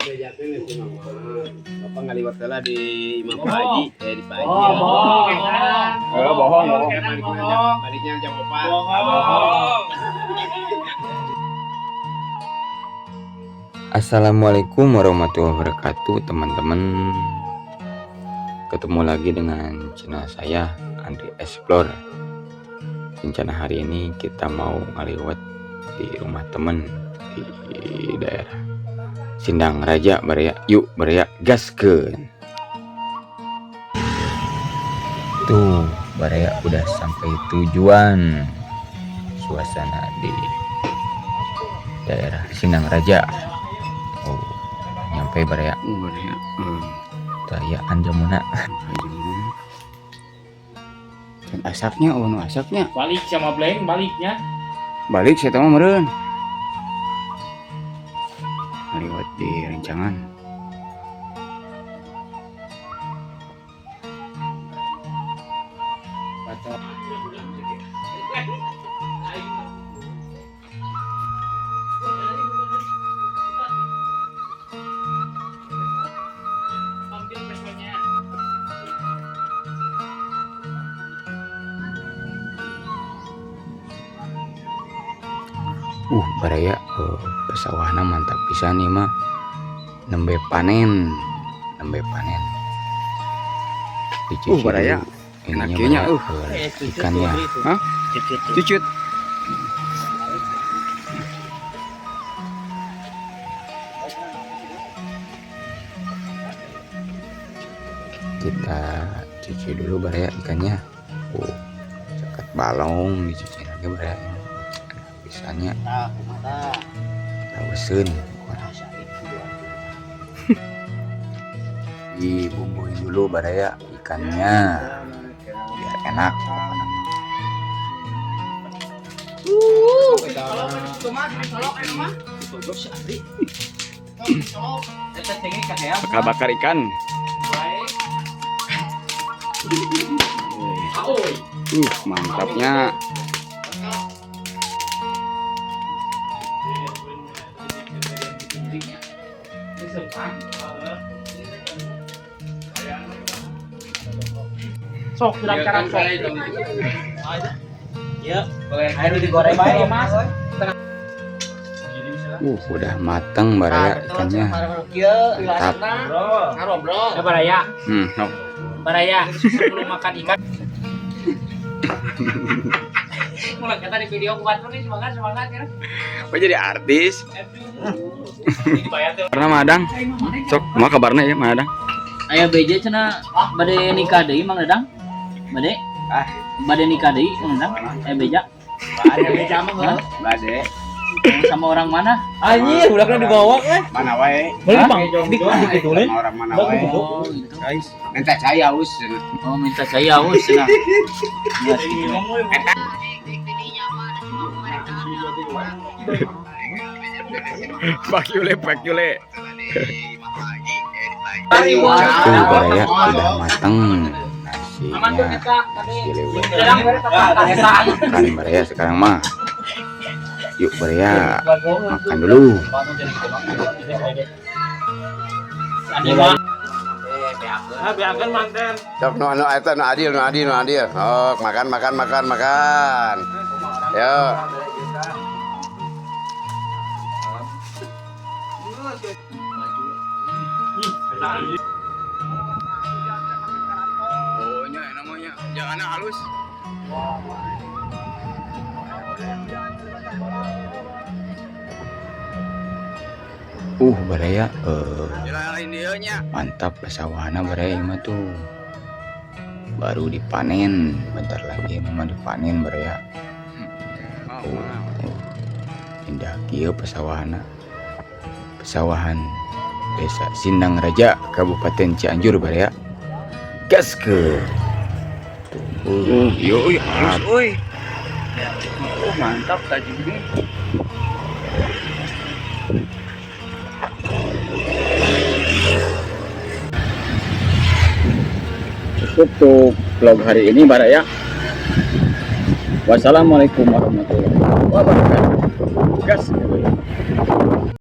Bapak ngaliwat lah di Imam Pak Haji, di Pak Haji. Bohong. Baliknya jam 4. Assalamualaikum warahmatullahi wabarakatuh, teman-teman. Ketemu lagi dengan channel saya, Andri Explore. Rencana hari ini kita mau ngaliwat di rumah temen di daerah Sindang Raja Baraya. Yuk Baraya gaskeun. Tuh Baraya udah sampai tujuan. Suasana di daerah Sindang Raja. Oh, nyampe Baraya. Baraya. Tayaan jamuna. Dan asapnya, asapnya. Balik sama Bleng, baliknya. Balik saya tahu meureun. Ngaliwat di rencangan. Baraya pesawahna mantap pisan nih mah. Nembe panen. Dicuci Baraya ininya ikannya. Hah? Cucut. Kita cuci dulu Baraya ikannya. Cekat balong dicuci lagi Baraya. Bisanya raweseun. Dibumbuin dulu Baraya ikannya biar enak. Bakar ikan. Mantapnya. Sok kurang-kurang sok. Ya, air digoreng bae, Mas. Udah mateng Baraya ikannya. Mantap. Bro. Ya Baraya. Baraya, sebelum makan ikan. Mulai kata di video buat nih semangat ya. Kok jadi artis? Karena Madang. Sok, mau kabarnya ya Madang. Aya beja cenah bade nikah deui Mang Dadang. Bade? Bade nikah deui Mang Dadang. Aya beja. Ada beja mah. Bade. Sama orang mana? Anjir, udahnya dibawa kan? Mana wae? Boleh Bang, ditulin. Orang mana wae? Oh, gitu. Guys, minta saya us. Oh, minta saya aus cenah. Ya gitu. Pak Yule. Tuh Baraya udah mateng. Aman tuh Nasinya kita tadi. dilewat. Makan Baraya sekarang mah. Yuk Baraya makan dulu. Biarkan manten. Sok nu eta nu adil. Oh, makan. Yo. Oh, nya namanya. Jangan halus. Baraya Jelain dia nya. mantap pesawahana Baraya mah tuh. Baru dipanen, bentar lagi mah dipanen Baraya. Indah kieu pesawahana. Pesawahan Desa Sindang Raja, Kabupaten Cianjur Baraya. Gaskeun. Yo, halus euy. Oh, mantap tadi ini. Untuk vlog hari ini Baraya. Wassalamualaikum warahmatullahi wabarakatuh. Gas.